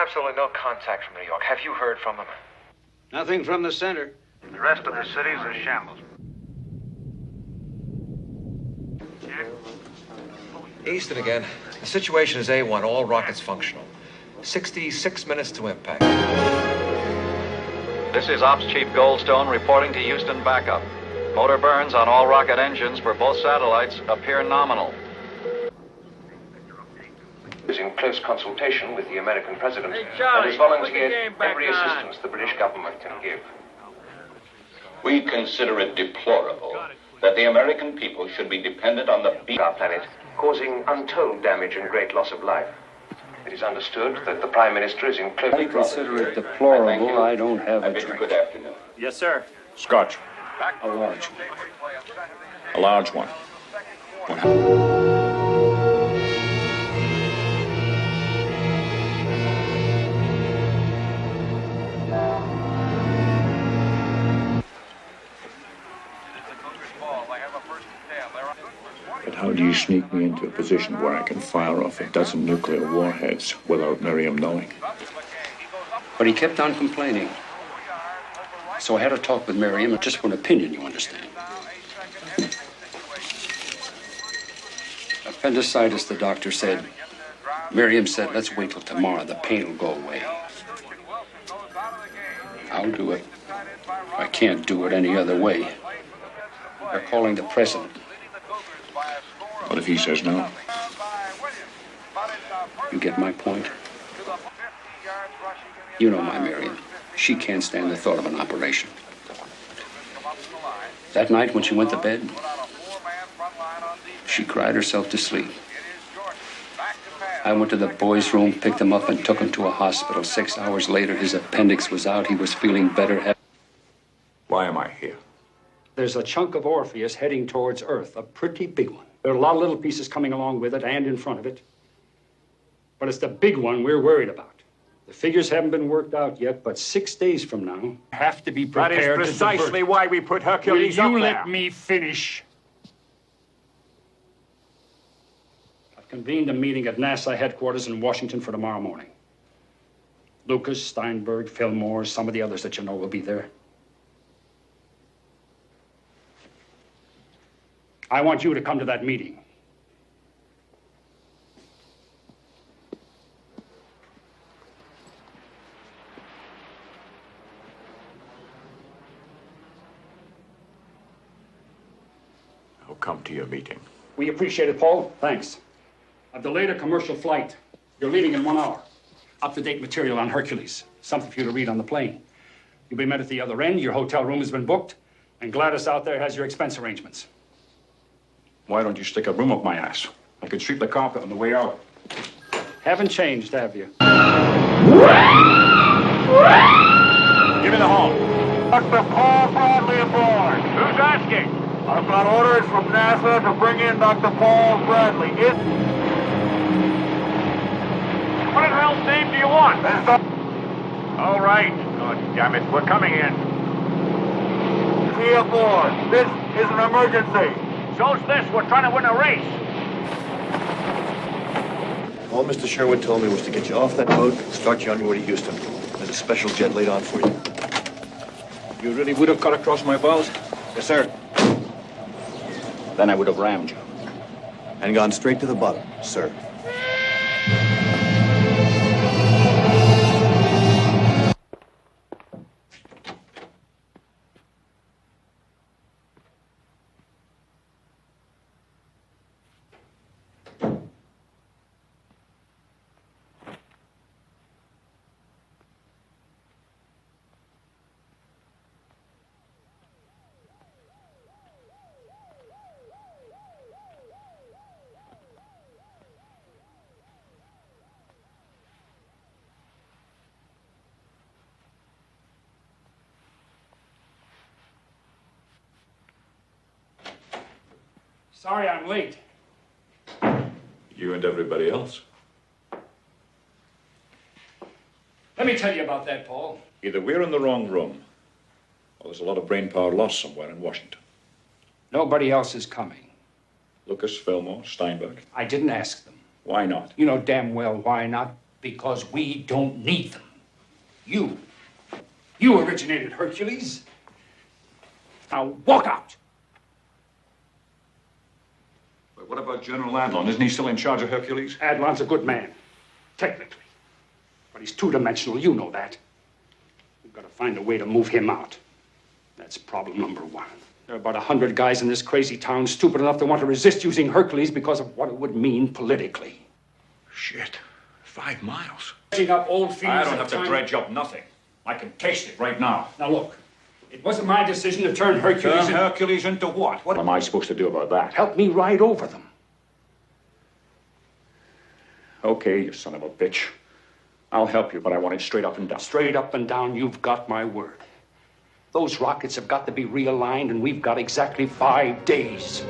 absolutely no contact from New York. Have you heard from them? Nothing from the center. The rest of the city's a shambles. Easton again. The situation is A1. All rockets functional. 66 minutes to impact. This is Ops Chief Goldstone reporting to Houston backup. Motor burns on all rocket engines for both satellites appear nominal. Is in close consultation with the American president Hey, Charlie, and has volunteered put the game back every on. assistance the British government can give. We consider it deplorable that the American people should be dependent on the Our planet, causing untold damage and great loss of life. It is understood that the Prime Minister is in close... I consider it deplorable. I don't have I a bid you drink. good afternoon. Yes, sir. Scotch. A large one. A large one. But how do you sneak me into a position where I can fire off a dozen nuclear warheads without Miriam knowing? But he kept on complaining. So I had a talk with Miriam, just for an opinion, you understand. Appendicitis, the doctor said. Miriam said, let's wait till tomorrow. The pain will go away. I'll do it. I can't do it any other way. They're calling the president. What if he says no? You get my point? You know my Miriam. She can't stand the thought of an operation. That night when she went to bed, she cried herself to sleep. I went to the boys' room, picked him up, and took him to a hospital. 6 hours later, his appendix was out. He was feeling better. Why am I here? There's a chunk of Orpheus heading towards Earth, a pretty big one. There are a lot of little pieces coming along with it and in front of it. But it's the big one we're worried about. The figures haven't been worked out yet, but 6 days from now, have to be prepared That is precisely why we put Hercules up there. Will you let me finish? I've convened a meeting at NASA headquarters in Washington for tomorrow morning. Lucas, Steinberg, Fillmore, some of the others that you know will be there. I want you to come to that meeting. I'll come to your meeting. We appreciate it, Paul. Thanks. I've delayed a commercial flight. You're leaving in 1 hour. Up-to-date material on Hercules. Something for you to read on the plane. You'll be met at the other end. Your hotel room has been booked. And Gladys out there has your expense arrangements. Why don't you stick a broom up my ass? I could sweep the carpet on the way out. Haven't changed, have you? Give me the horn. Dr. Paul Bradley aboard. Who's asking? I've got orders from NASA to bring in Dr. Paul Bradley. What in hell's name do you want? All right. Oh, damn it. We're coming in. Be aboard. This is an emergency. So's this. We're trying to win a race. All Mr. Sherwood told me was to get you off that boat and start you on your way to Houston. There's a special jet laid on for you. You really would have cut across my bows? Yes, sir. Then I would have rammed you. And gone straight to the bottom, sir. Sorry I'm late. You and everybody else. Let me tell you about that, Paul. Either we're in the wrong room, or there's a lot of brain power lost somewhere in Washington. Nobody else is coming. Lucas, Fillmore, Steinberg. I didn't ask them. Why not? You know damn well why not. Because we don't need them. You originated Hercules. Now walk out. But what about General Adlon? Isn't he still in charge of Hercules? Adlon's a good man, technically. But he's two-dimensional, you know that. We've got to find a way to move him out. That's problem number one. There are about 100 guys in this crazy town stupid enough to want to resist using Hercules because of what it would mean politically. Shit. 5 miles. Dredging up old fields. I don't have to dredge up nothing. I can taste it right now. Now look, it wasn't my decision to turn Hercules Turn Hercules into what? What am I supposed to do about that? Help me ride over them. Okay, you son of a bitch. I'll help you, but I want it straight up and down. Straight up and down, you've got my word. Those rockets have got to be realigned, and we've got exactly 5 days.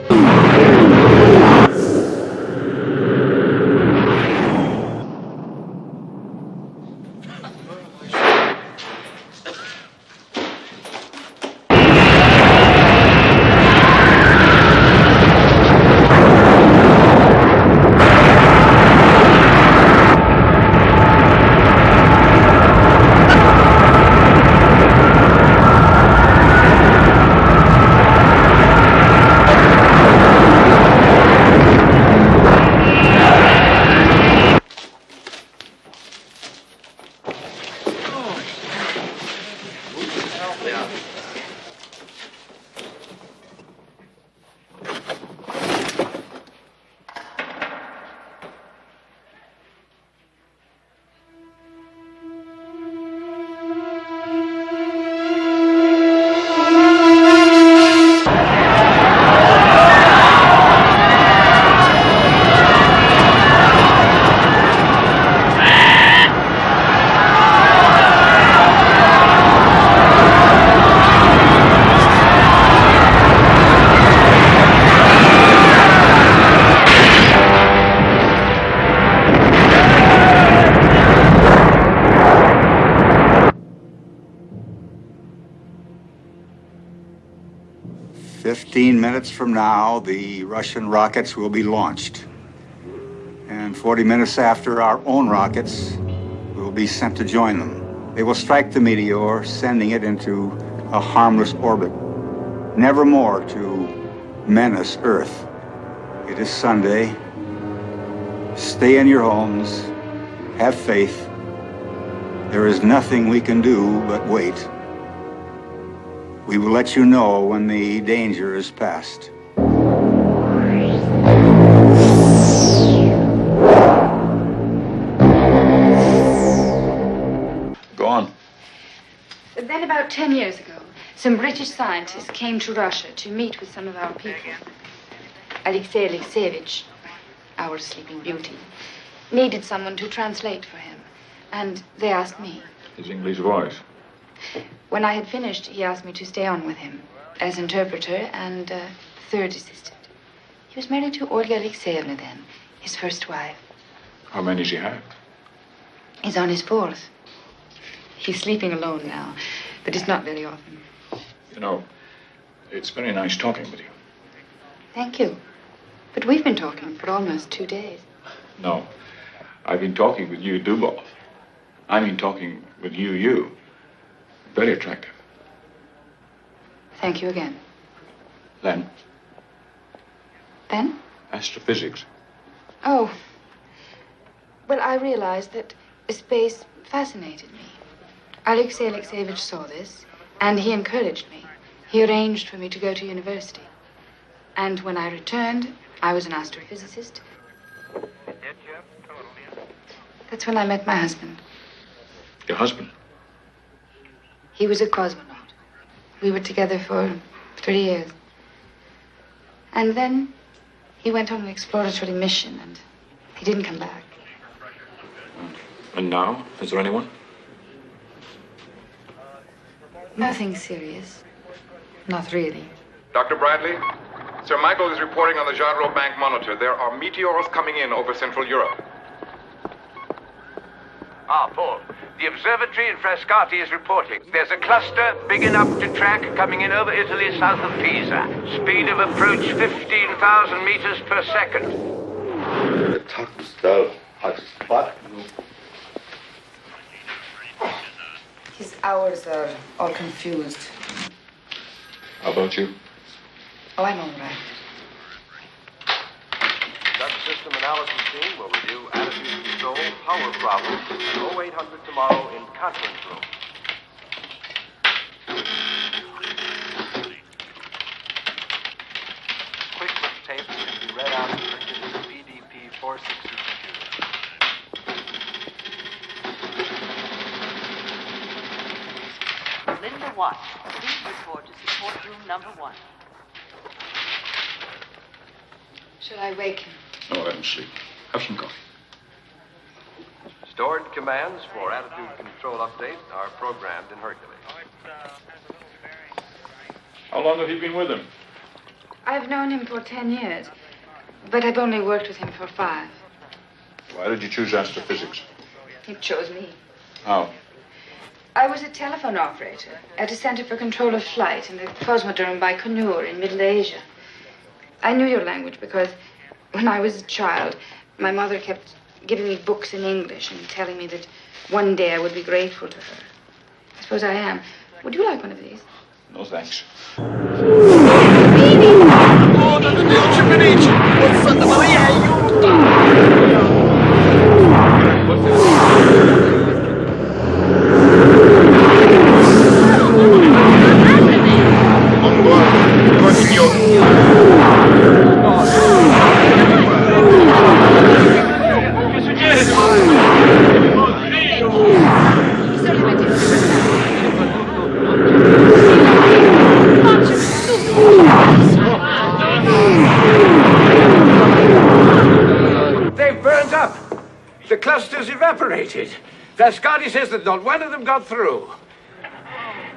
Minutes from now, the Russian rockets will be launched. And 40 minutes after, our own rockets will be sent to join them. They will strike the meteor, sending it into a harmless orbit, never more to menace Earth. It is Sunday. Stay in your homes. Have faith. There is nothing we can do but wait. We will let you know when the danger is past. Go on. Then about 10 years ago, some British scientists came to Russia to meet with some of our people. Alexei Alexeyevich, our Sleeping Beauty, needed someone to translate for him. And they asked me. His English voice. When I had finished, he asked me to stay on with him as interpreter and third assistant. He was married to Olga Alexeyevna then, his first wife. How many does he have? He's on his 4th. He's sleeping alone now, but it's not very often. You know, it's very nice talking with you. Thank you. But we've been talking for almost 2 days. No, I've been talking with you, Dubov. I mean talking with you. Very attractive. Thank you again. Then? Then? Astrophysics. Oh. Well, I realized that space fascinated me. Alexei Alexeyevich saw this, and he encouraged me. He arranged for me to go to university. And when I returned, I was an astrophysicist. That's when I met my husband. Your husband? He was a cosmonaut. We were together for 3 years. And then he went on an exploratory mission, and he didn't come back. And now? Is there anyone? Nothing serious. Not really. Dr. Bradley? Sir Michael is reporting on the Jadro Bank monitor. There are meteors coming in over Central Europe. Paul. The observatory in Frascati is reporting. There's a cluster big enough to track coming in over Italy south of Pisa. Speed of approach 15,000 meters per second. The top cell hot spot. His hours are all confused. How about you? Oh, I'm all right. That system analysis team will review attitude control, power problems, and 0800 tomorrow in conference room. QuickLook tapes can be read out and printed in the BDP 460 computer. Linda Watts, please report to support room number 1. Shall I wake him? No, let him sleep. Have some coffee. Stored commands for attitude control update are programmed in Hercules. How long have you been with him? I've known him for 10 years, but I've only worked with him for 5. Why did you choose astrophysics? He chose me. How? I was a telephone operator at a center for control of flight in the Cosmodrome Baikonur in Middle Asia. I knew your language because when I was a child, my mother kept giving me books in English and telling me that one day I would be grateful to her. I suppose I am. Would you like one of these? No, thanks. They've burned up. The cluster's evaporated. Frascati says that not one of them got through.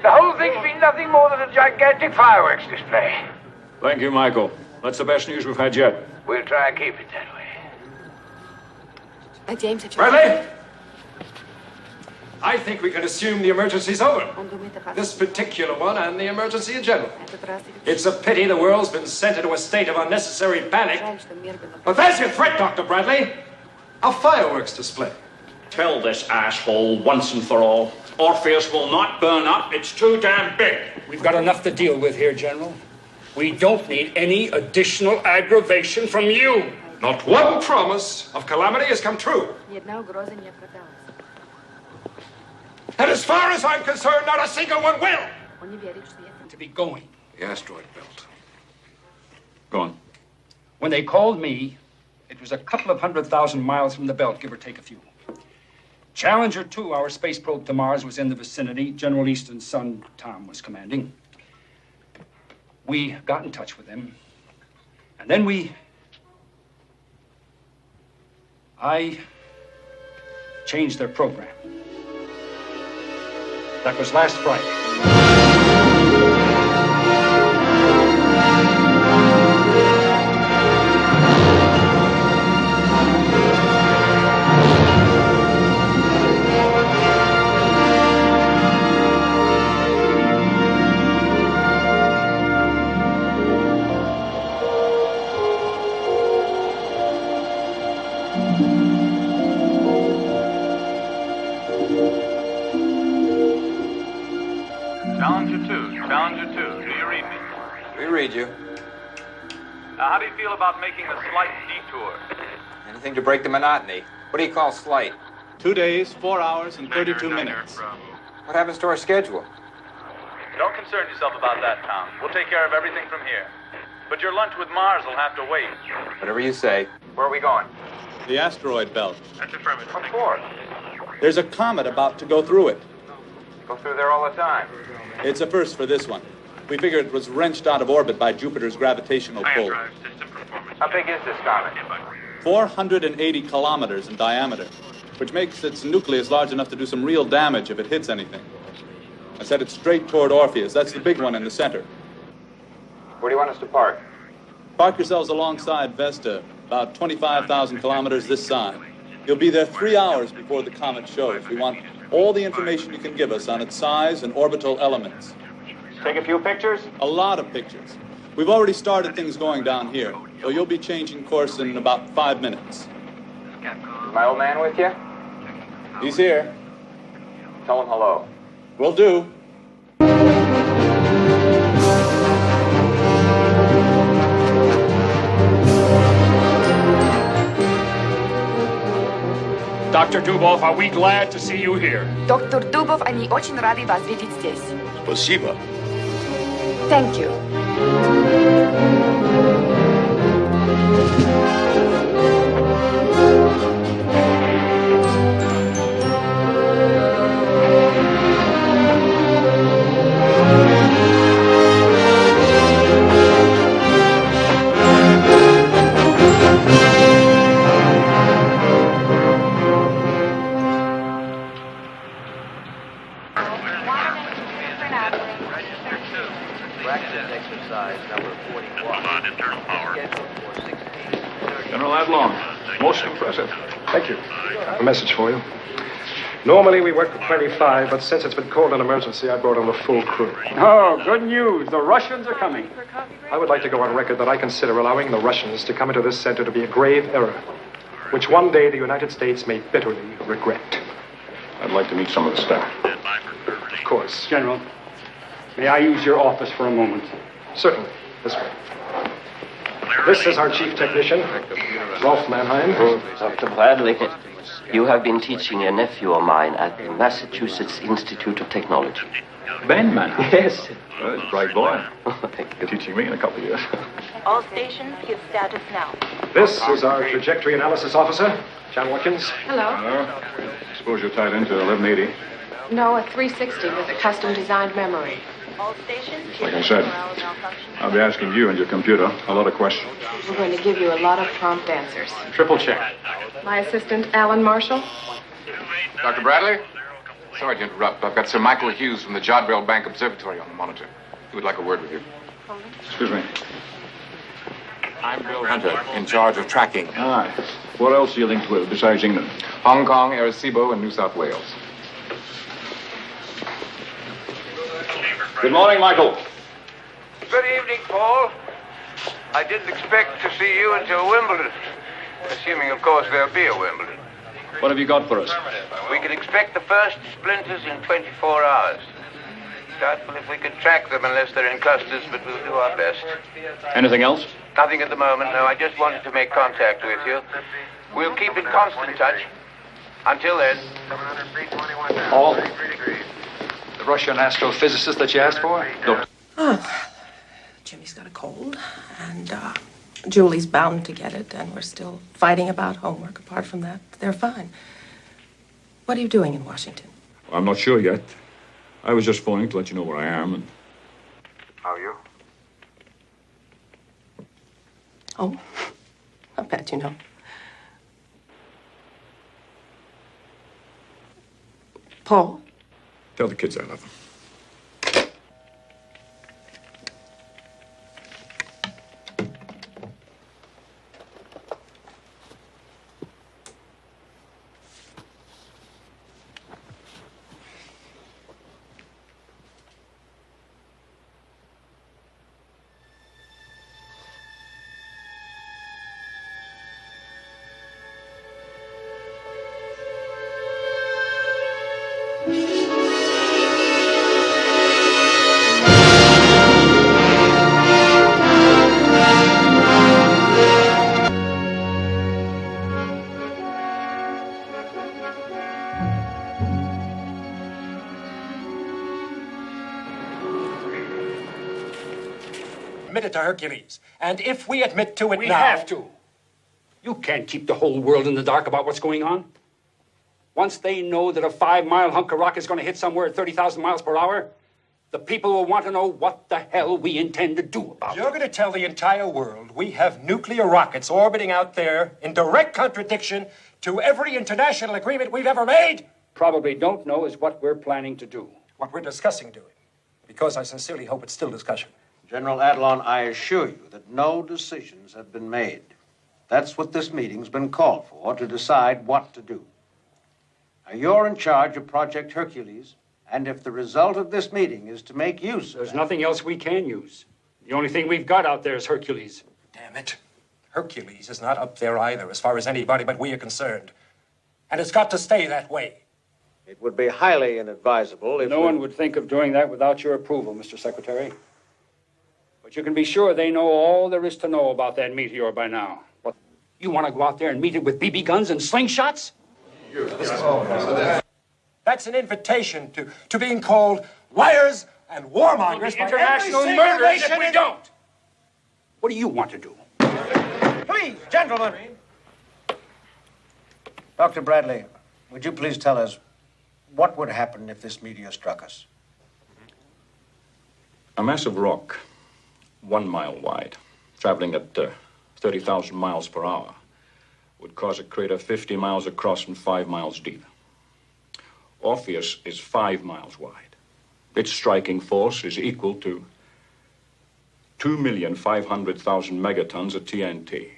The whole thing's been nothing more than a gigantic fireworks display. Thank you, Michael. That's the best news we've had yet. We'll try and keep it that way. James, Bradley? I think we can assume the emergency's over. This particular one and the emergency in general. It's a pity the world's been sent into a state of unnecessary panic. But there's your threat, Dr. Bradley. A fireworks display. Tell this asshole once and for all, Orpheus will not burn up. It's too damn big. We've got enough to deal with here, General. We don't need any additional aggravation from you. Not one promise of calamity has come true. And as far as I'm concerned, not a single one will. To be going. The asteroid belt. Go on. When they called me, it was a couple of 100,000 miles from the belt, give or take a few. Challenger 2, our space probe to Mars, was in the vicinity. General Easton's son, Tom, was commanding. We got in touch with him. And then I changed their program. That was last Friday. Challenger 2, do you read me? We read you. Now, how do you feel about making a slight detour? Anything to break the monotony. What do you call slight? 2 days, 4 hours, and 32 minutes. What happens to our schedule? Don't concern yourself about that, Tom. We'll take care of everything from here. But your lunch with Mars will have to wait. Whatever you say. Where are we going? The asteroid belt. That's affirmative. What for? There's a comet about to go through it. Go through there all the time. It's a first for this one. We figure it was wrenched out of orbit by Jupiter's gravitational pull. How big is this comet? 480 kilometers in diameter, which makes its nucleus large enough to do some real damage if it hits anything. I said it's straight toward Orpheus. That's the big one in the center. Where do you want us to park? Park yourselves alongside Vesta, about 25,000 kilometers this side. You'll be there 3 hours before the comet shows. We want all the information you can give us on its size and orbital elements. Take a few pictures? A lot of pictures. We've already started things going down here, so you'll be changing course in about 5 minutes. Is my old man with you? He's here. Tell him hello. Will do. Dr. Dubov, are we glad to see you here? Доктор Дубов, они очень рады вас видеть здесь. Спасибо. Thank you. Practice exercise number 41. Internal power. General Adlon, most impressive. Thank you. A message for you. Normally we work for 25, but since it's been called an emergency, I brought on the full crew. Oh, good news. The Russians are coming. I would like to go on record that I consider allowing the Russians to come into this center to be a grave error, which one day the United States may bitterly regret. I'd like to meet some of the staff. Of course. General, may I use your office for a moment? Certainly. This way. This is our chief technician, Rolf Mannheim. Dr. Bradley, you have been teaching a nephew of mine at the Massachusetts Institute of Technology. Ben Mannheim? Yes. Well, he's a bright boy. Thank you. Teaching me in a couple of years. All stations, give status now. This is our trajectory analysis officer, John Watkins. Hello. Suppose you're tied into 1180. No, a 360 with a custom-designed memory. All stations, Like I said, I'll be asking you and your computer a lot of questions. We're going to give you a lot of prompt answers. Triple check. My assistant, Alan Marshall. Dr. Bradley? Sorry to interrupt. I've got Sir Michael Hughes from the Jodrell Bank Observatory on the monitor. He would like a word with you. Excuse me. I'm Bill Hunter, in charge of tracking. Aye. What else are you linked with besides England? Hong Kong, Arecibo, and New South Wales. Good morning, Michael. Good evening, Paul. I didn't expect to see you until Wimbledon. Assuming, of course, there'll be a Wimbledon. What have you got for us? We can expect the first splinters in 24 hours. Doubtful if we can track them unless they're in clusters, but we'll do our best. Anything else? Nothing at the moment, no. I just wanted to make contact with you. We'll keep in constant touch. Until then. Paul? The Russian astrophysicist that you asked for? Doctor. Oh, Jimmy's got a cold, and Julie's bound to get it, and we're still fighting about homework. Apart from that, they're fine. What are you doing in Washington? I'm not sure yet. I was just phoning to let you know where I am. And How are you? Oh, not bad, you know. Paul? Tell the kids I love them. Admit it to Hercules. And if we admit to it We now... have to. You can't keep the whole world in the dark about what's going on. Once they know that a 5-mile hunk of rock is going to hit somewhere at 30,000 miles per hour, the people will want to know what the hell we intend to do about it. You're going to tell the entire world we have nuclear rockets orbiting out there in direct contradiction to every international agreement we've ever made? Probably don't know is what we're planning to do. What we're discussing doing. Because I sincerely hope it's still discussion. General Adlon, I assure you that no decisions have been made. That's what this meeting's been called for, to decide what to do. Now, you're in charge of Project Hercules, and if the result of this meeting is to make use of There's nothing else we can use. The only thing we've got out there is Hercules. Damn it. Hercules is not up there either, as far as anybody but we are concerned. And it's got to stay that way. It would be highly inadvisable if No one would think of doing that without your approval, Mr. Secretary. But you can be sure they know all there is to know about that meteor by now. What, you want to go out there and meet it with BB guns and slingshots? That's an invitation to being called liars and warmongers by international murderers if we don't. What do you want to do? Please, gentlemen. Dr. Bradley, would you please tell us what would happen if this meteor struck us? A massive rock, 1 mile wide, traveling at 30,000 miles per hour, would cause a crater 50 miles across and 5 miles deep. Orpheus is 5 miles wide. Its striking force is equal to 2,500,000 megatons of TNT.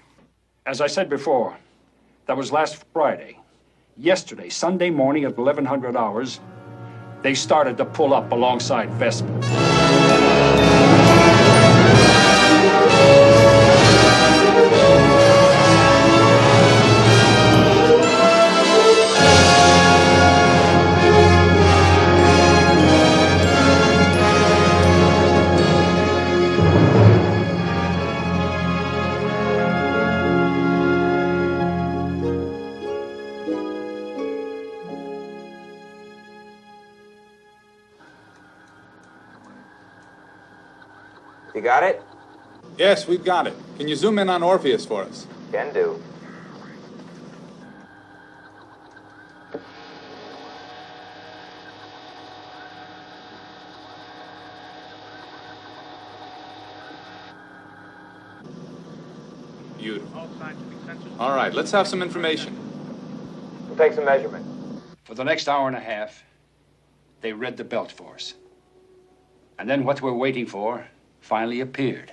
As I said before, that was last Friday. Yesterday, Sunday morning at 1100 hours, they started to pull up alongside Vespa. You got it? Yes, we've got it. Can you zoom in on Orpheus for us? Can do. Beautiful. All right, let's have some information. We'll take some measurement. For the next hour and a half, they read the belt for us. And then what we're waiting for finally appeared.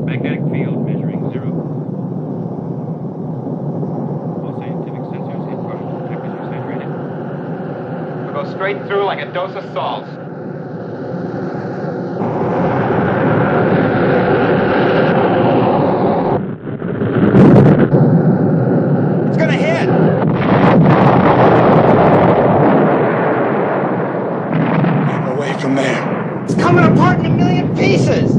Magnetic field measuring 0. All scientific sensors in partial temperature saturated. We'll go straight through like a dose of salt. It's gonna hit! Keep away from there. It's coming apart in a million pieces!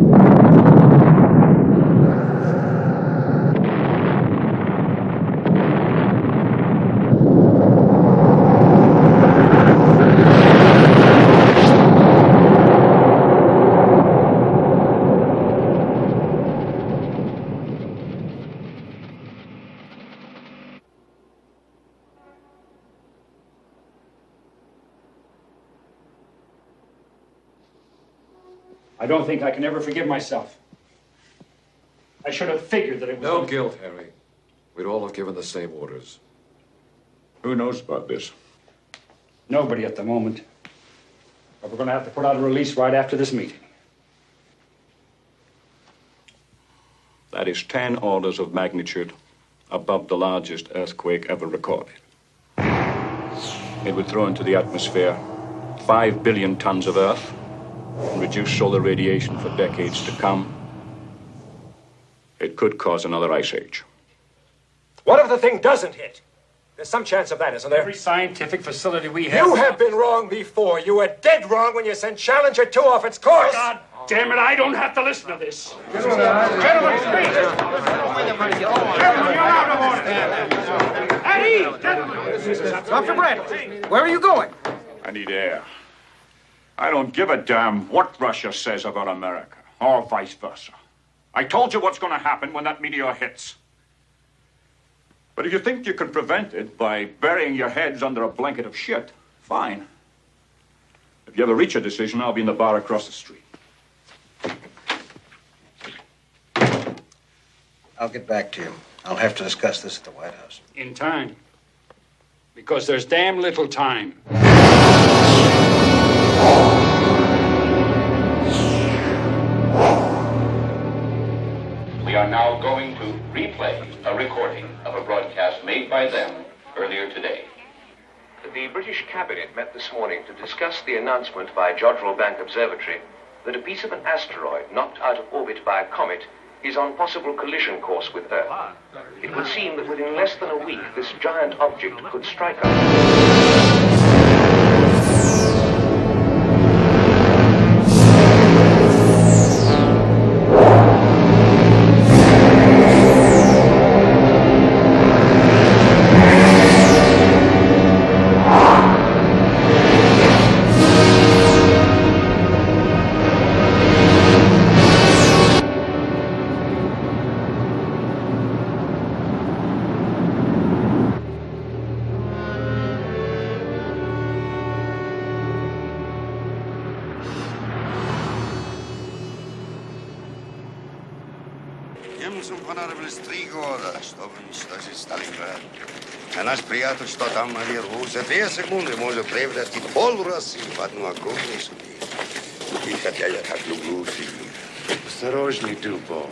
I don't think I can ever forgive myself. I should have figured that it was... No guilt, Harry. We'd all have given the same orders. Who knows about this? Nobody at the moment. But we're going to have to put out a release right after this meeting. That is 10 orders of magnitude above the largest earthquake ever recorded. It would throw into the atmosphere 5 billion tons of earth and reduce solar radiation for decades to come. It could cause another ice age. What if the thing doesn't hit? There's some chance of that, isn't there? Every scientific facility we have... You have been wrong before. You were dead wrong when you sent Challenger 2 off its course. God damn it, I don't have to listen to this. Gentlemen, speak! Gentlemen, you're out of order! At ease, gentlemen! Dr. Bradley, where are you going? I need air. I don't give a damn what Russia says about America, or vice versa. I told you what's going to happen when that meteor hits. But if you think you can prevent it by burying your heads under a blanket of shit, fine. If you ever reach a decision, I'll be in the bar across the street. I'll get back to you. I'll have to discuss this at the White House. In time. Because there's damn little time. We are now going to replay a recording of a broadcast made by them earlier today. The British Cabinet met this morning to discuss the announcement by Jodrell Bank Observatory that a piece of an asteroid knocked out of orbit by a comet is on possible collision course with Earth. It would seem that within less than a week, this giant object could strike us. Немцам понадобились 3 года, чтобы уничтожить Сталинград. А наш приятель, что там наверху, за 2 секунды может превратить пол России в одну огромную семью. И хотя я так люблю семью. Осторожней, Дубов.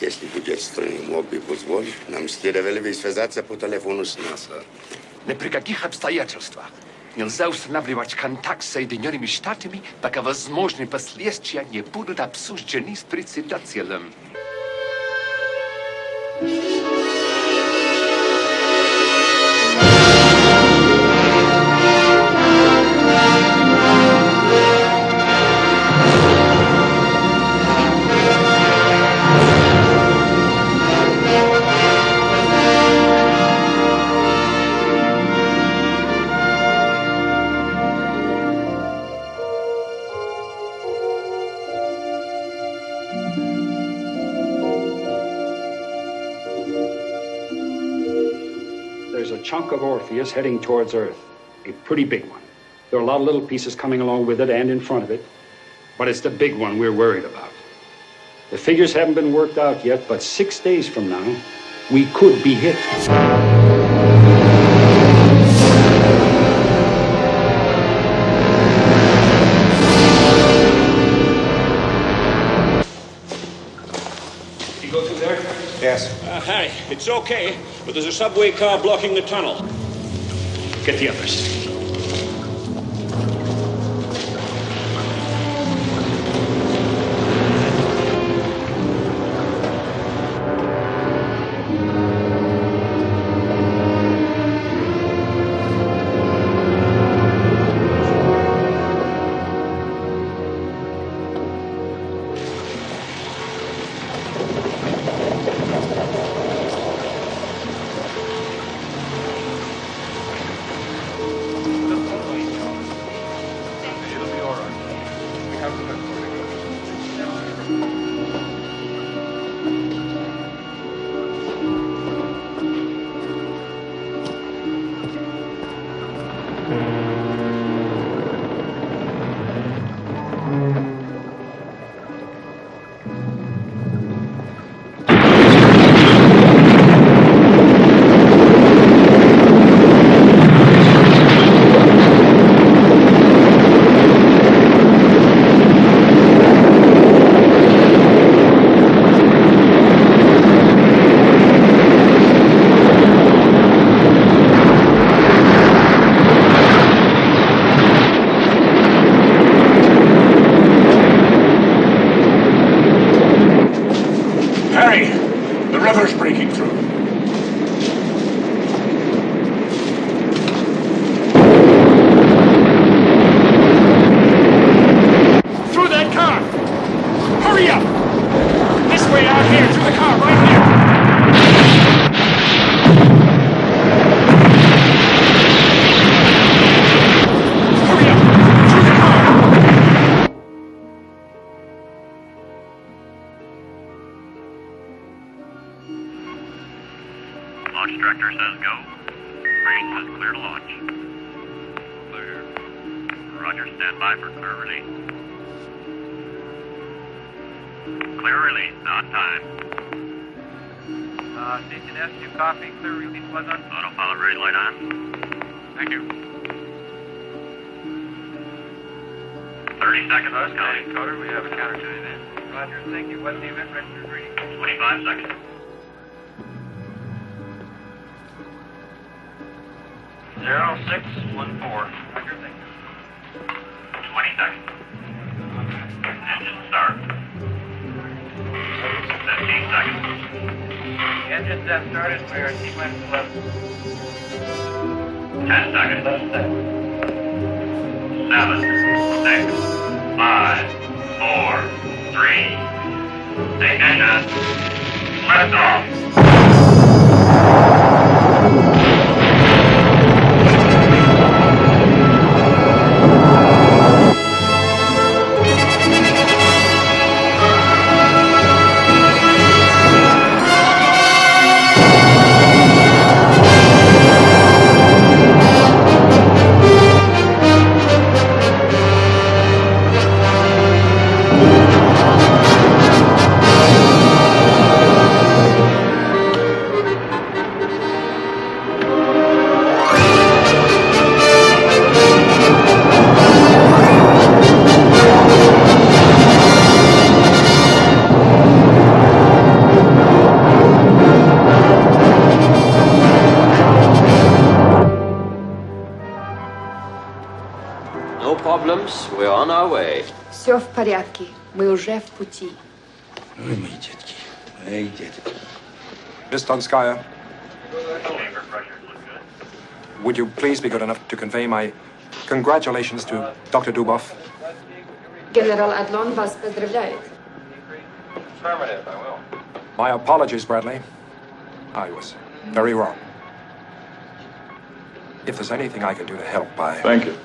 Если будет страны мог бы позволить, нам следовало бы связаться по телефону с НАСА. Ни при каких обстоятельствах нельзя устанавливать контакт с Соединенными Штатами, пока возможные последствия не будут обсуждены с председателем. There's a chunk of Orpheus heading towards Earth, a pretty big one. There are a lot of little pieces coming along with it and in front of it, but it's the big one we're worried about. The figures haven't been worked out yet, but 6 days from now, we could be hit. You go through there? Yes. Harry, it's okay, but there's a subway car blocking the tunnel. Get the others. Launch director says go. Range says clear to launch. Clear. Roger, stand by for clear release. Clear release, on time. Station S, you copy. Clear release was on. Autopilot ready, light on. Thank you. 30 seconds. Counting. Coder, we have a counter to it in. Roger, thank you. What's the event registered reading? 25 seconds. Zero 0614. Roger, thank you. 25 20 seconds. Engine start. 15 seconds. Engines have started. We are T-minus 11. 10 seconds. 11 seconds. 7, 6, 5, 4, 3. Take engine. Lift off. We're on our way. Все в порядке. Мы уже в пути. Ой, мои детки. Эй, детки. Miss Donskaya, would you please be good enough to convey my congratulations to Dr. Dubov? Генерал Адлон вас поздравляет. Affirmative, I will. My apologies, Bradley. I was very wrong. If there's anything I can do to help, I... Thank you.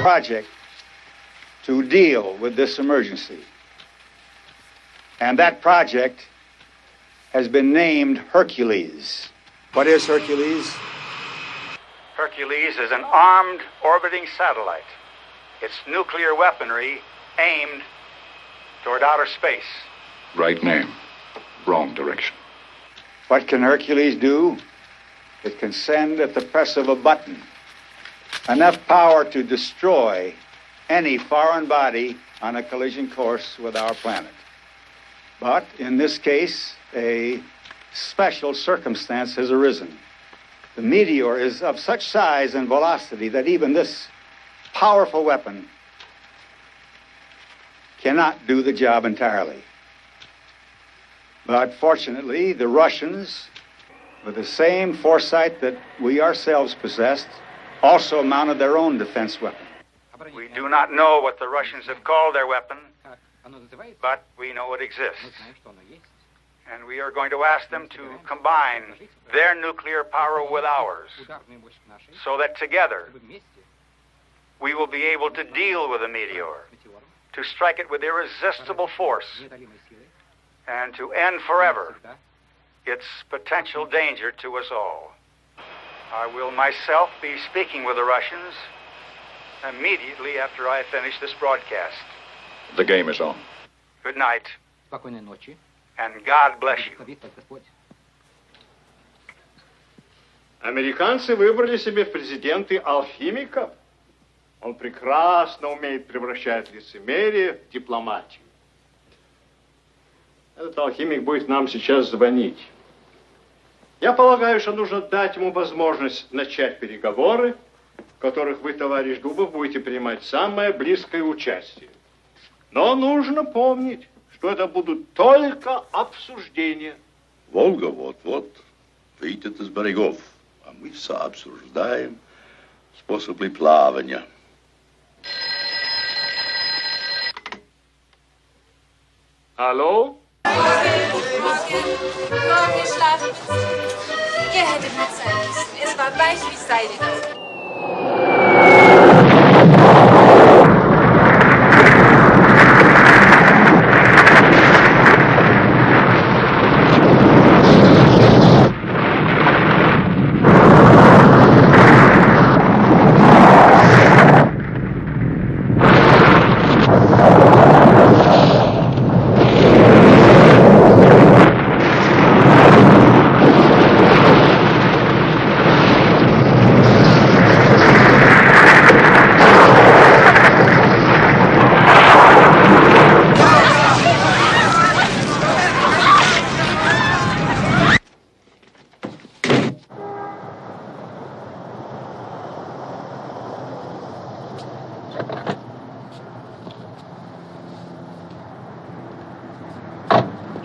Project to deal with this emergency. And that project has been named Hercules. What is Hercules? Hercules is an armed orbiting satellite. Its nuclear weaponry aimed toward outer space. Right name, wrong direction. What can Hercules do? It can send at the press of a button enough power to destroy any foreign body on a collision course with our planet. But in this case, a special circumstance has arisen. The meteor is of such size and velocity that even this powerful weapon cannot do the job entirely. But fortunately, the Russians, with the same foresight that we ourselves possessed, also mounted their own defense weapon. We do not know what the Russians have called their weapon, but we know it exists. And we are going to ask them to combine their nuclear power with ours, so that together we will be able to deal with the meteor, to strike it with irresistible force, and to end forever its potential danger to us all. I will myself be speaking with the Russians immediately after I finish this broadcast. The game is on. Good night. And God bless you. Американцы выбрали себе в президенты алхимика. Он прекрасно умеет превращать лицемерие в дипломатию. Этот алхимик будет нам сейчас звонить. Я полагаю, что нужно дать ему возможность начать переговоры, в которых вы, товарищ Дубов, будете принимать самое близкое участие. Но нужно помнить, что это будут только обсуждения. Волга вот-вот. Видите с берегов, а мы сообсуждаем способы плавания. Hallo? Morgen schlafen. Ihr hättet mit sein müssen. Es war weich wie Seide.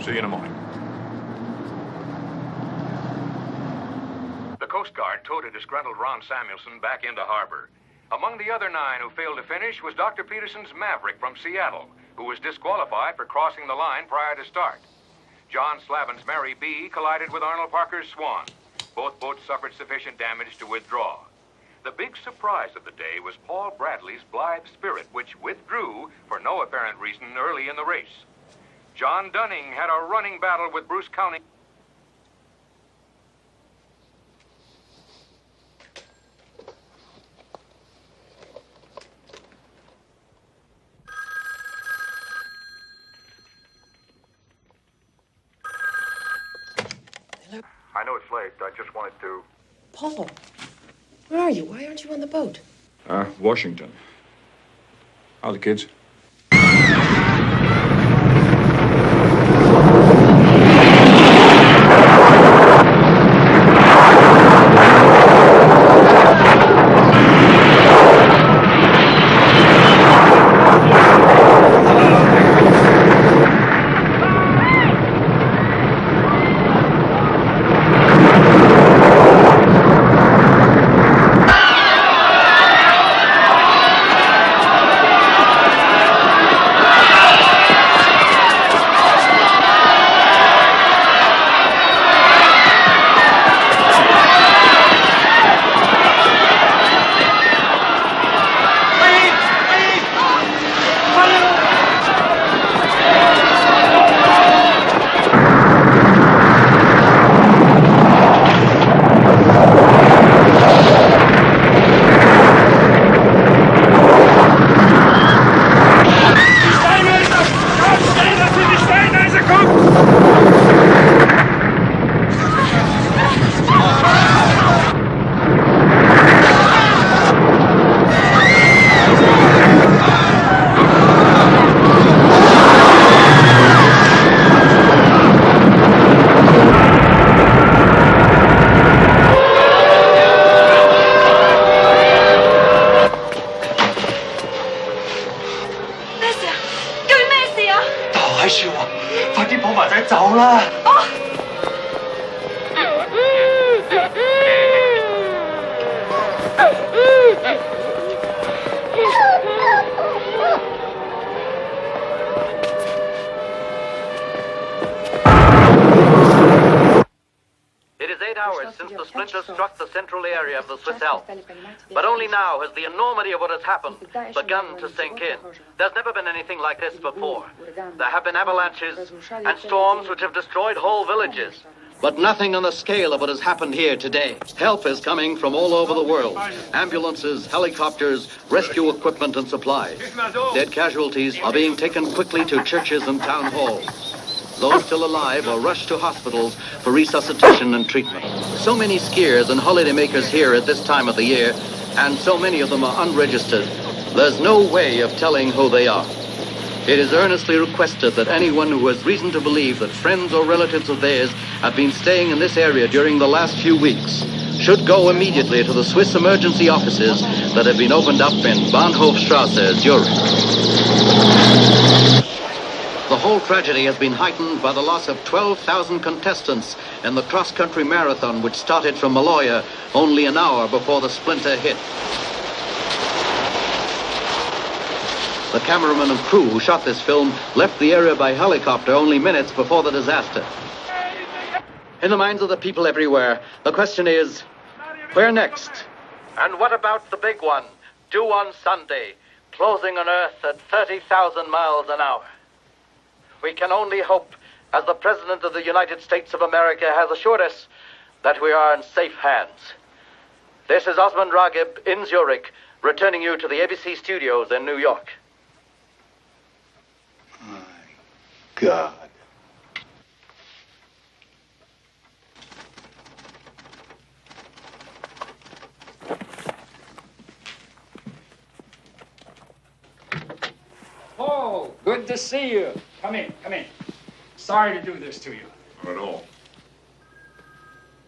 See you in a moment. The Coast Guard towed a disgruntled Ron Samuelson back into harbor. Among the other 9 who failed to finish was Dr. Peterson's Maverick from Seattle, who was disqualified for crossing the line prior to start. John Slavin's Mary B. collided with Arnold Parker's Swan. Both boats suffered sufficient damage to withdraw. The big surprise of the day was Paul Bradley's Blithe Spirit, which withdrew for no apparent reason early in the race. John Dunning had a running battle with Bruce County. I know it's late. I just wanted to... Paul, where are you? Why aren't you on the boat? Washington. How are the kids? Struck the central area of the Swiss Alps. But only now has the enormity of what has happened begun to sink in. There's never been anything like this before. There have been avalanches and storms which have destroyed whole villages. But nothing on the scale of what has happened here today. Help is coming from all over the world. Ambulances, helicopters, rescue equipment and supplies. Dead casualties are being taken quickly to churches and town halls. Those still alive are rushed to hospitals for resuscitation and treatment. So many skiers and holidaymakers here at this time of the year, and so many of them are unregistered, there's no way of telling who they are. It is earnestly requested that anyone who has reason to believe that friends or relatives of theirs have been staying in this area during the last few weeks should go immediately to the Swiss emergency offices that have been opened up in Bahnhofstrasse, Zurich. The whole tragedy has been heightened by the loss of 12,000 contestants in the cross-country marathon which started from Maloya only an hour before the splinter hit. The cameraman and crew who shot this film left the area by helicopter only minutes before the disaster. In the minds of the people everywhere, the question is, where next? And what about the big one, due on Sunday, closing on Earth at 30,000 miles an hour? We can only hope, as the President of the United States of America has assured us, that we are in safe hands. This is Osmond Ragib in Zurich, returning you to the ABC studios in New York. God. Oh, good to see you. Come in, come in. Sorry to do this to you. Not at all.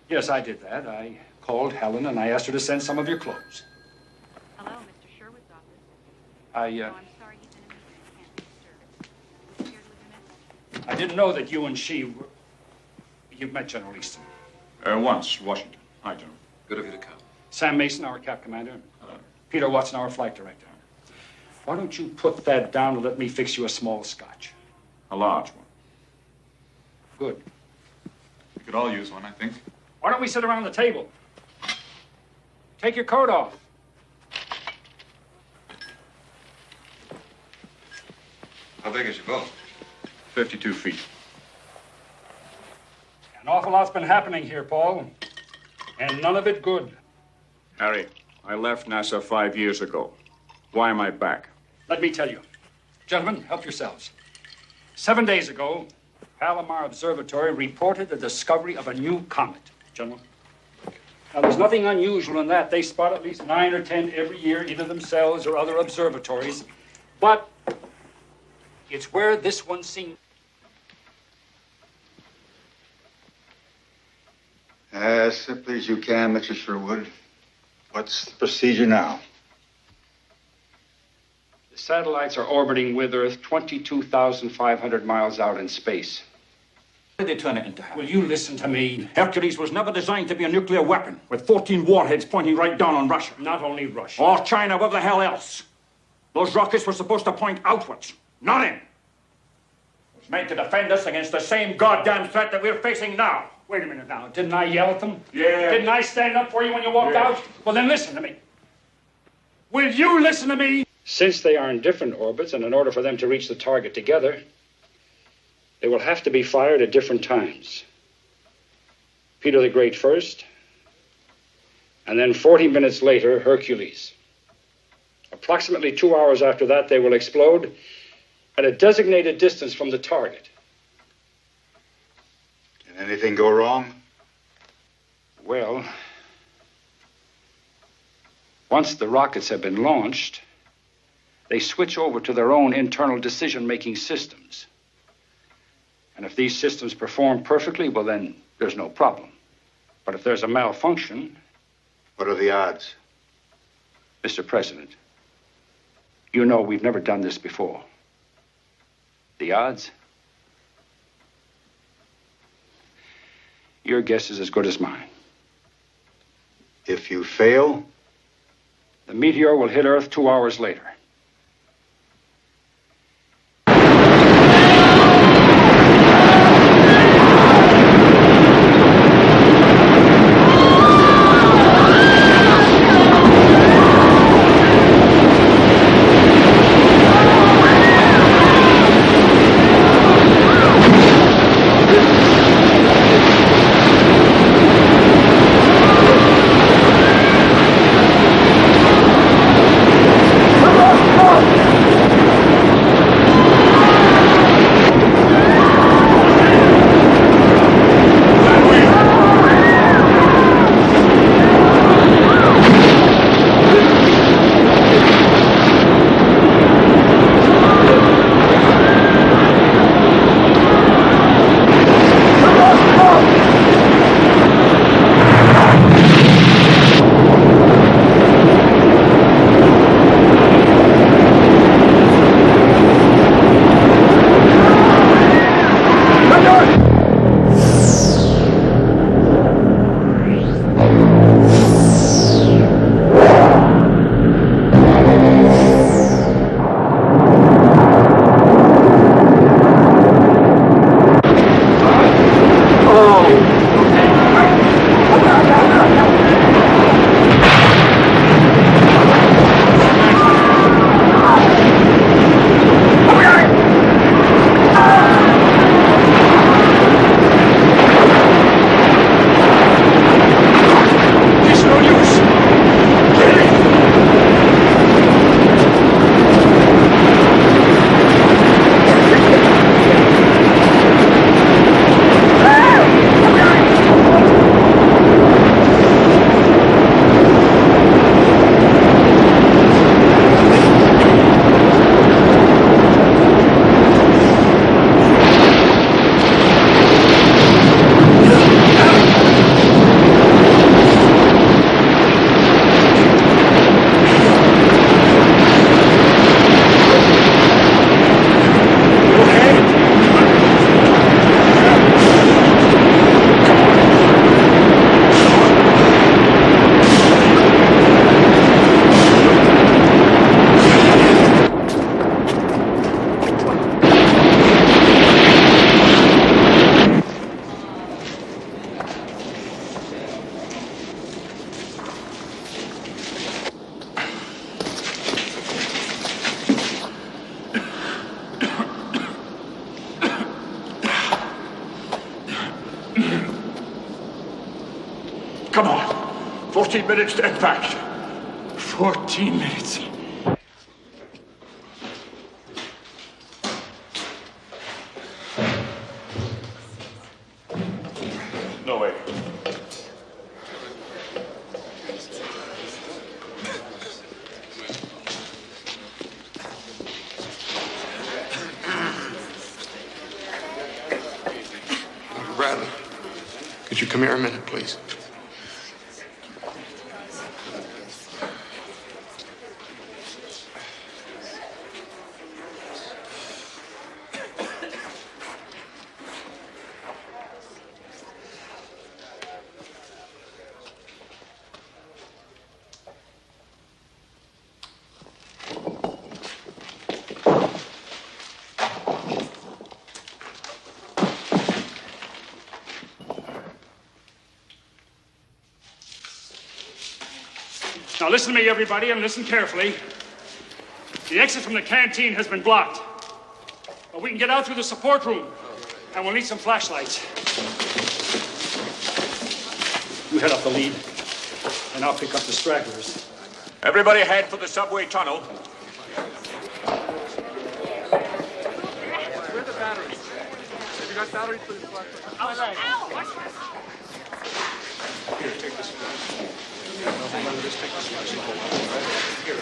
Yes, I did that. I called Helen and I asked her to send some of your clothes. Hello, Mr. Sherwood's office. I I'm sorry he's in a meeting. Can't be disturbed. Here to leave a message. I didn't know that you and she were... You've met General Easton. Once, Washington. Hi, General. Good of you to come. Sam Mason, our Cap Commander. Hello. Peter Watson, our Flight Director. Why don't you put that down and let me fix you a small scotch? A large one. Good. We could all use one, I think. Why don't we sit around the table? Take your coat off. How big is your boat? 52 feet. An awful lot's been happening here, Paul. And none of it good. Harry, I left NASA 5 years ago. Why am I back? Let me tell you. Gentlemen, help yourselves. 7 days ago, Palomar Observatory reported the discovery of a new comet, General. Now, there's nothing unusual in that. They spot at least 9 or 10 every year, either themselves or other observatories. But it's where this one seems... As simply as you can, Mr. Sherwood. What's the procedure now? The satellites are orbiting with Earth 22,500 miles out in space. Why did they turn it into? Will you listen to me? Hercules was never designed to be a nuclear weapon with 14 warheads pointing right down on Russia. Not only Russia. Or China, where the hell else? Those rockets were supposed to point outwards, not in. It was meant to defend us against the same goddamn threat that we're facing now. Wait a minute now. Didn't I yell at them? Yeah. Didn't I stand up for you when you walked out? Well, then listen to me. Will you listen to me? Since they are in different orbits, and in order for them to reach the target together, they will have to be fired at different times. Peter the Great first, and then 40 minutes later, Hercules. Approximately 2 hours after that, they will explode at a designated distance from the target. Can anything go wrong? Well, once the rockets have been launched, they switch over to their own internal decision-making systems. And if these systems perform perfectly, well, then there's no problem. But if there's a malfunction... What are the odds? Mr. President, you know we've never done this before. The odds? Your guess is as good as mine. If you fail? The meteor will hit Earth 2 hours later. Come on! 14 minutes to impact. 14 minutes. No way. Bradley, could you come here a minute, please? Now listen to me, everybody, and listen carefully. The exit from the canteen has been blocked. But we can get out through the support room, and we'll need some flashlights. You head up the lead, and I'll pick up the stragglers. Everybody head for the subway tunnel. Where are the batteries? Have you got batteries for this flashlight? Here, take this one. Just take this one. Here,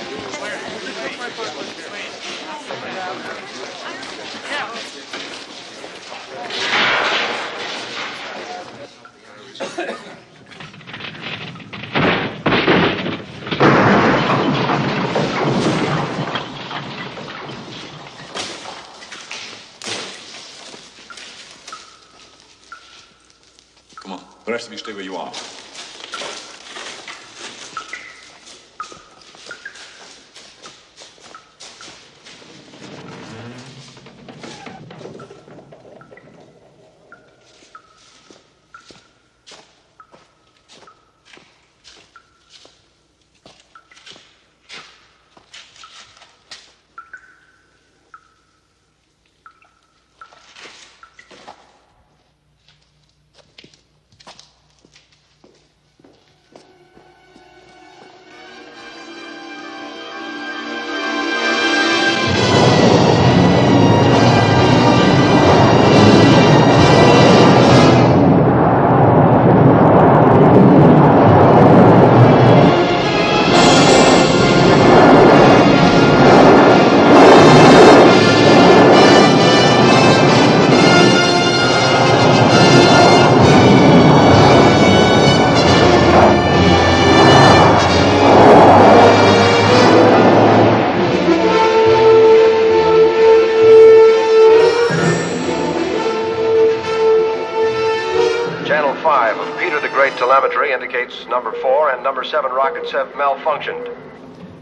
come on, the rest of you stay where you are. Telemetry indicates number 4 and number 7 rockets have malfunctioned.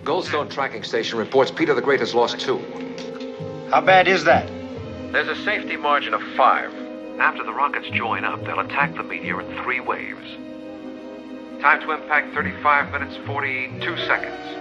Goldstone Tracking Station reports Peter the Great has lost 2. How bad is that? There's a safety margin of 5. After the rockets join up, they'll attack the meteor in 3 waves. Time to impact 35 minutes, 42 seconds.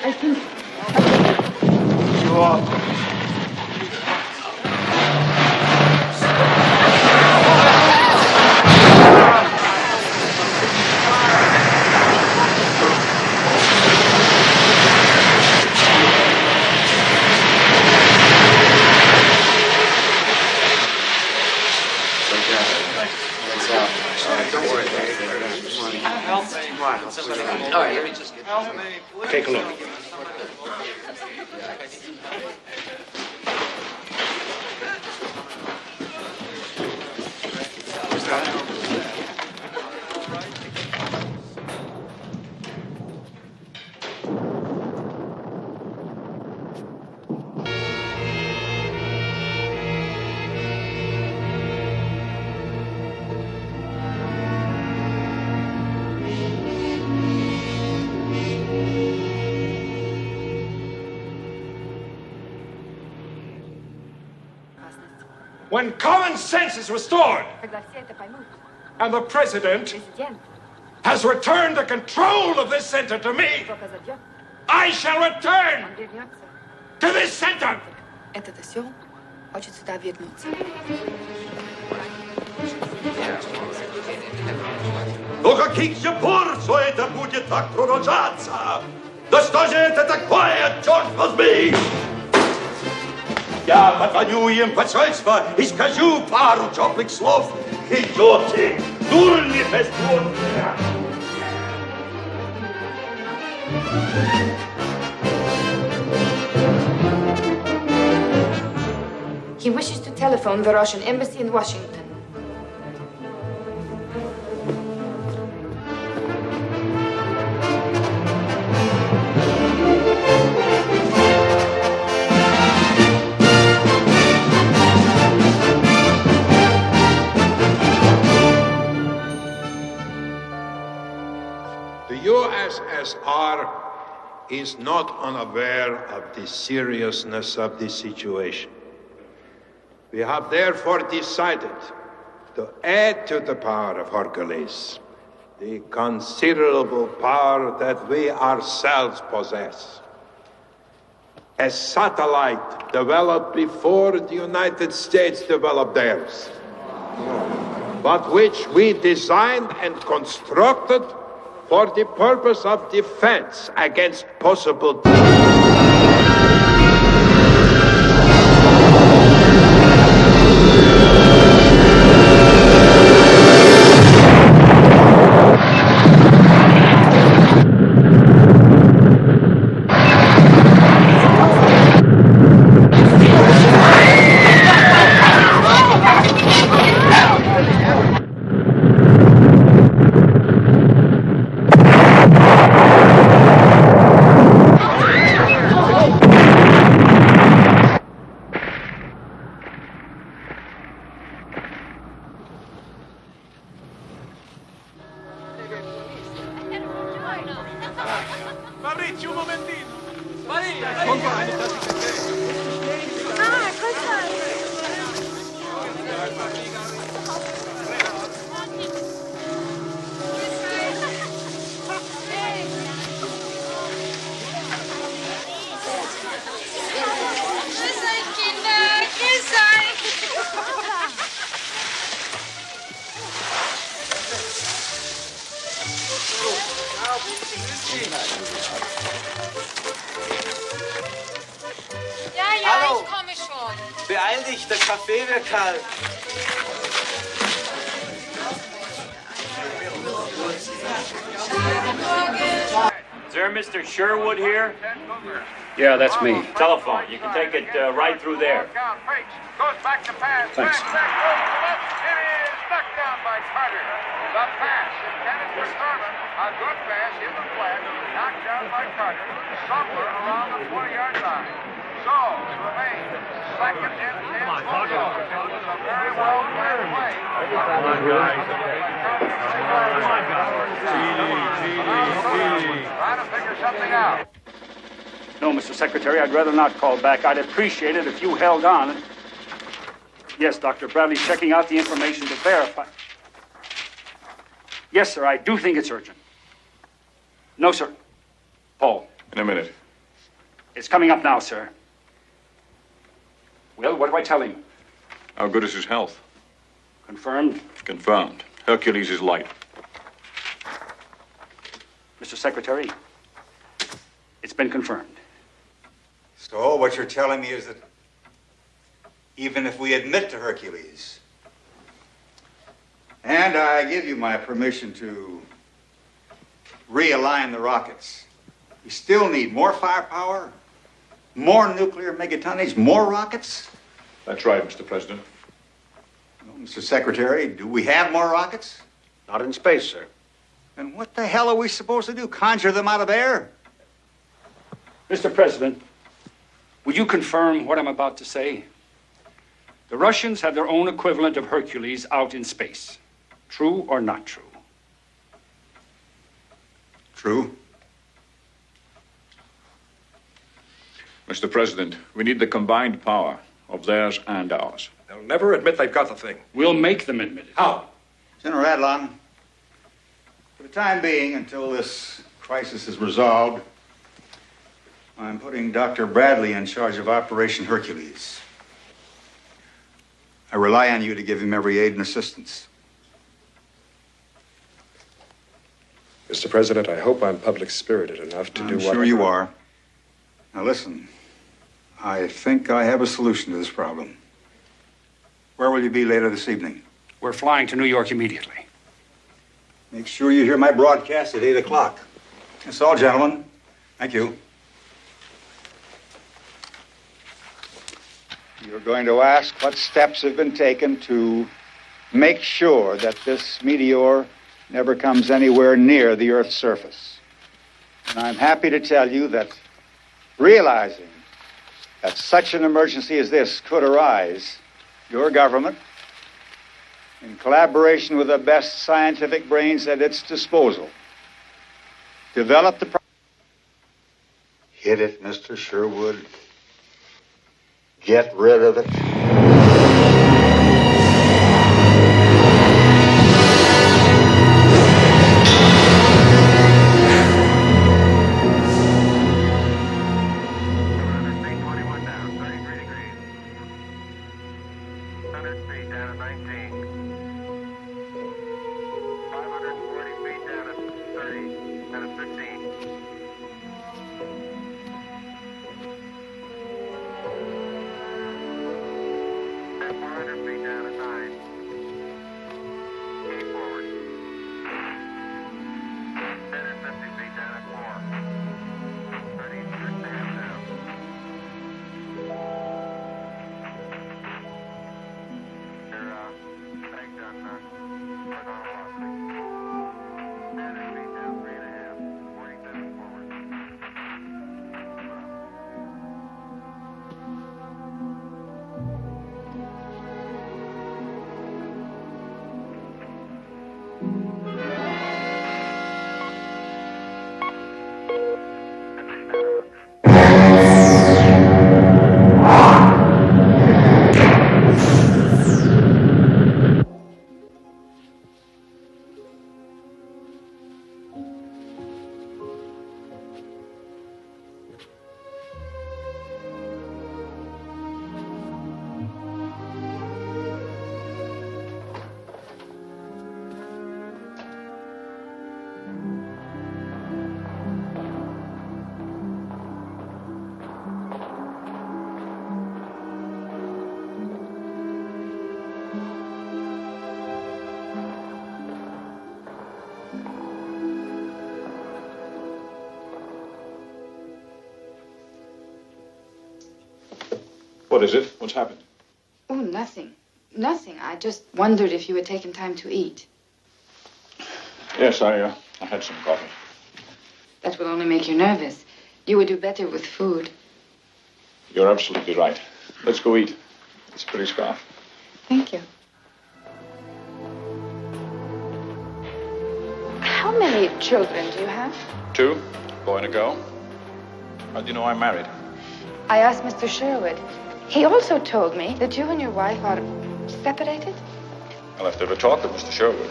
I think... All right, let me just get... Take a look. When common sense is restored and the president has returned the control of this center to me, I shall return to this center. Этот осел хочет сюда вернуться. До каких же пор все это будет так продолжаться? Да что же это такое, черт возьми? Я позвоню им в посольство и скажу пару теплых слов. Идете, дурни бездумные. He wishes to telephone the Russian embassy in Washington. The USSR is not unaware of the seriousness of the situation. We have therefore decided to add to the power of Hercules the considerable power that we ourselves possess. A satellite developed before the United States developed theirs, but which we designed and constructed for the purpose of defense against possible... Parricci, un momentino. Ja, Hallo. ich komme schon. Beeil dich, der Kaffee wird kalt. Is there Mr. Sherwood here? Yeah, that's me. Telephone. You can take it right through there. Goes back to pass. Thanks. It is knocked down by Carter. The pass intended for Thurman. A good pass in the flat. Knocked down by Carter. Somewhere around the 20-yard line. So, it remains second and 10 for George. It was a very well planned play. Trying to figure something out. No, Mr. Secretary, I'd rather not call back. I'd appreciate it if you held on. Yes, Dr. Bradley's checking out the information to verify. Yes, sir, I do think it's urgent. No, sir. Paul. In a minute. It's coming up now, sir. Well, what do I tell him? How good is his health? Confirmed? Confirmed. Hercules is light. Mr. Secretary, it's been confirmed. So what you're telling me is that even if we admit to Hercules, and I give you my permission to realign the rockets, we still need more firepower, more nuclear megatonnage, more rockets? That's right, Mr. President. Well, Mr. Secretary, do we have more rockets? Not in space, sir. And what the hell are we supposed to do? Conjure them out of air? Mr. President, would you confirm what I'm about to say? The Russians have their own equivalent of Hercules out in space. True or not true? True. Mr. President, we need the combined power of theirs and ours. They'll never admit they've got the thing. We'll make them admit it. How? General Adlon, for the time being, until this crisis is resolved, I'm putting Dr. Bradley in charge of Operation Hercules. I rely on you to give him every aid and assistance. Mr. President, I hope I'm public-spirited enough to do what... I'm sure you are. Now listen, I think I have a solution to this problem. Where will you be later this evening? We're flying to New York immediately. Make sure you hear my broadcast at 8 o'clock. That's all, gentlemen. Thank you. You're going to ask what steps have been taken to make sure that this meteor never comes anywhere near the Earth's surface. And I'm happy to tell you that realizing that such an emergency as this could arise, your government, in collaboration with the best scientific brains at its disposal, developed the... Hit it, Mr. Sherwood. Get rid of it. What is it? What's happened? Oh, nothing. Nothing. I just wondered if you had taken time to eat. Yes, I had some coffee. That will only make you nervous. You would do better with food. You're absolutely right. Let's go eat. It's a pretty scarf. Thank you. How many children do you have? 2, a boy and a girl. How do you know I'm married? I asked Mr. Sherwood. He also told me that you and your wife are separated. I'll have to have a talk with Mr. Sherwood.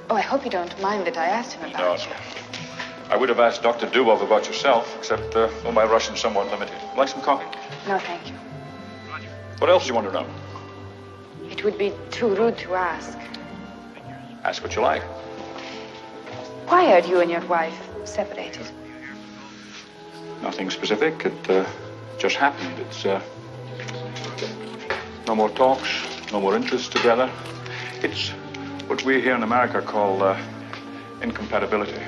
Oh, I hope you don't mind that I asked him about it. No. I would have asked Dr. Dubov about yourself, except, well, my Russian's somewhat limited. Like some coffee? No, thank you. What else do you want to know? It would be too rude to ask. Ask what you like. Why are you and your wife separated? Nothing specific. It just happened. It's no more talks, no more interests together. It's what we here in America call incompatibility.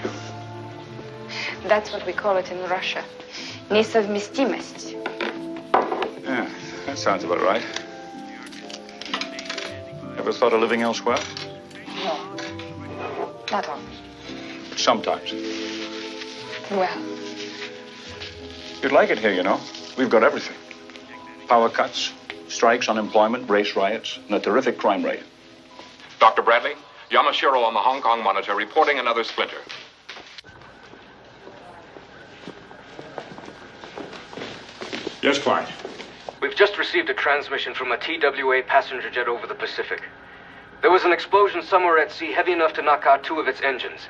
That's what we call it in Russia. Несовместимость. Yeah, that sounds about right. Ever thought of living elsewhere? No. Not often. But sometimes. Well, You'd like it here, you know. We've got everything. Power cuts, strikes, unemployment, race riots, and a terrific crime rate. Dr. Bradley, Yamashiro on the Hong Kong monitor reporting another splinter. Yes, Clyde. We've just received a transmission from a TWA passenger jet over the Pacific. There was an explosion somewhere at sea heavy enough to knock out 2 of its engines.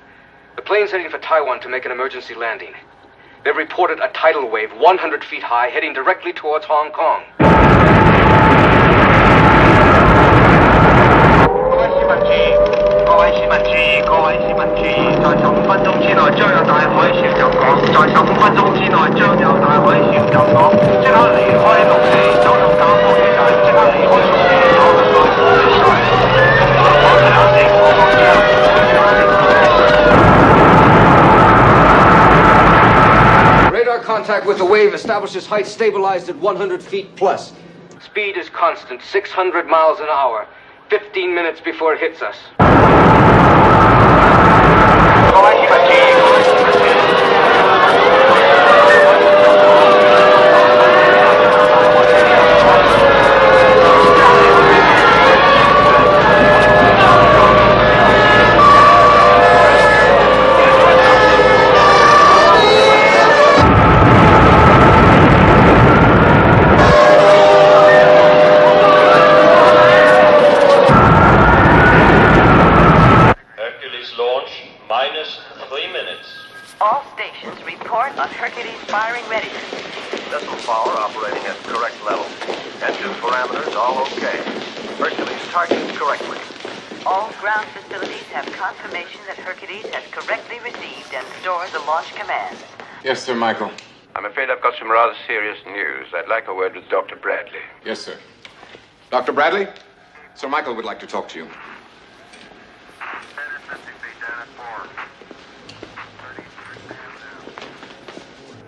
The plane's heading for Taiwan to make an emergency landing. They've reported a tidal wave 100 feet high heading directly towards Hong Kong. Radar contact with the wave establishes height stabilized at 100 feet plus. Speed is constant, 600 miles an hour, 15 minutes before it hits us. All stations report on Hercules firing readiness. Missile power operating at correct level. Engine parameters all okay. Hercules targeted correctly. All ground facilities have confirmation that Hercules has correctly received and stored the launch command. Yes, Sir Michael. I'm afraid I've got some rather serious news. I'd like a word with Dr. Bradley. Yes, sir. Dr. Bradley, Sir Michael would like to talk to you.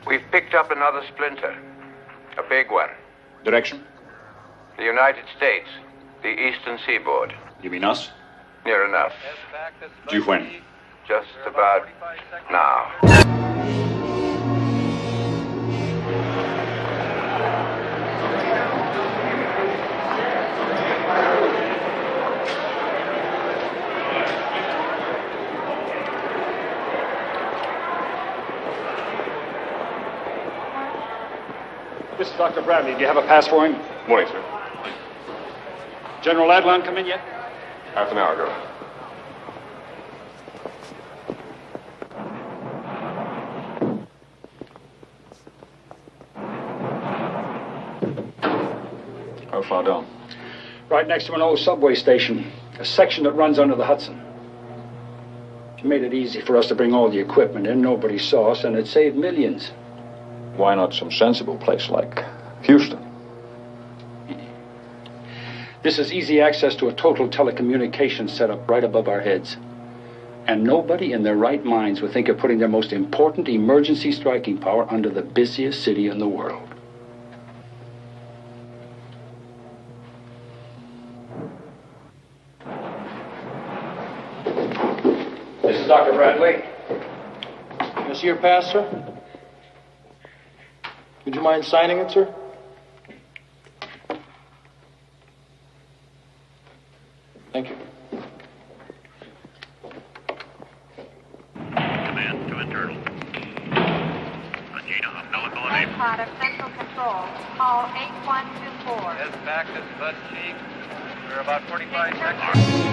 We've picked up another splinter. A big one. Direction? The United States. The eastern seaboard. You mean us? Near enough. Do you when? Just about now. This is Dr. Bradley. Do you have a pass for him? Morning, sir. General Adlon come in yet? Half an hour ago. How far down? Right next to an old subway station. A section that runs under the Hudson. It made it easy for us to bring all the equipment in. Nobody saw us, and it saved millions. Why not some sensible place like Houston? This is easy access to a total telecommunications setup right above our heads. And nobody in their right minds would think of putting their most important emergency striking power under the busiest city in the world. This is Dr. Bradley. This your pass, sir? Would you mind signing it, sir? Thank you. Command to internal. Agena umbilical enable. Part of Central Control. Call 8124. As back as butt cheek. We're about 45 seconds.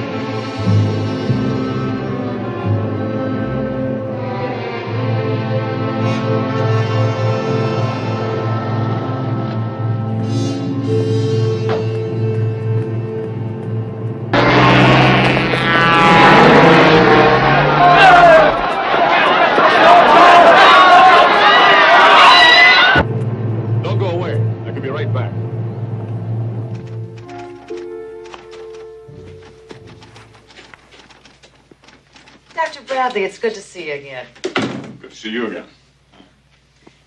Dr. Bradley, it's good to see you again. Good to see you again.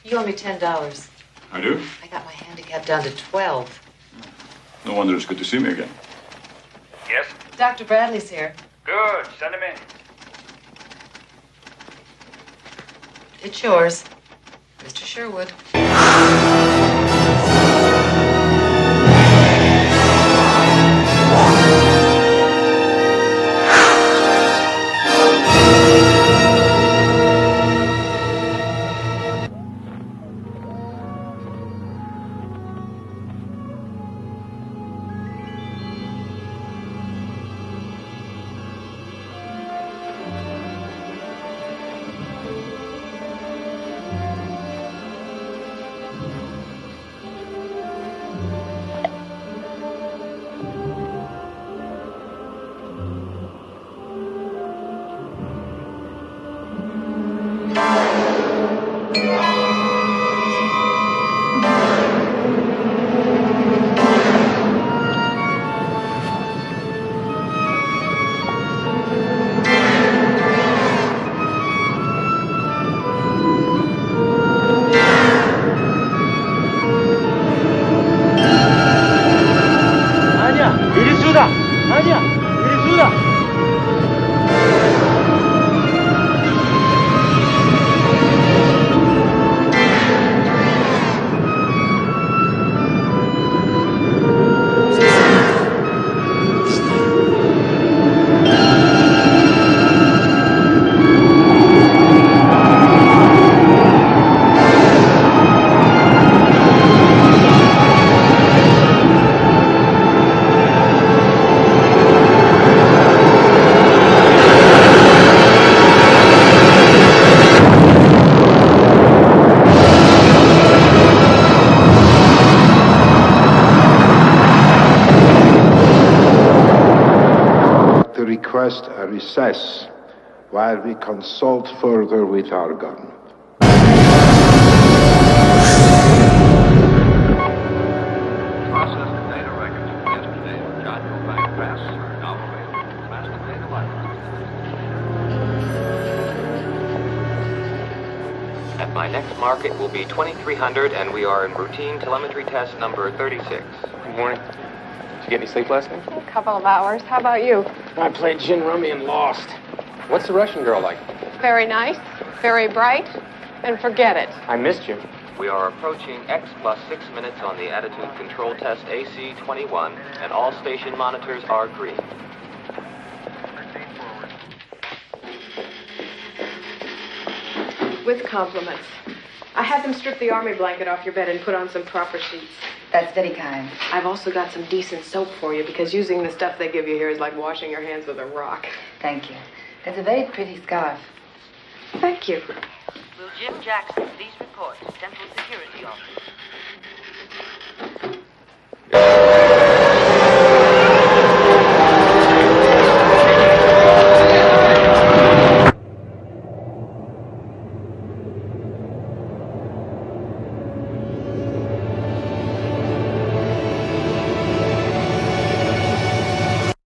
You owe me $10. I do? I got my handicap down to 12. No wonder it's good to see me again. Yes? Dr. Bradley's here. Good. Send him in. It's yours, Mr. Sherwood. Request a recess while we consult further with our government. Process of data records from yesterday on John Bank Pass are now available. Master data library. At my next mark, it will be 2300, and we are in routine telemetry test number 36. Good morning. Did you get any sleep last night? A couple of hours. How about you? I played gin rummy and lost. What's the Russian girl like? Very nice, very bright, and forget it. I missed you. We are approaching X plus 6 minutes on the attitude control test AC-21, and all station monitors are green. With compliments. I had them strip the army blanket off your bed and put on some proper sheets. That's very kind. I've also got some decent soap for you because using the stuff they give you here is like washing your hands with a rock. Thank you. That's a very pretty scarf. Thank you. Will Jim Jackson please report to Central Security Office?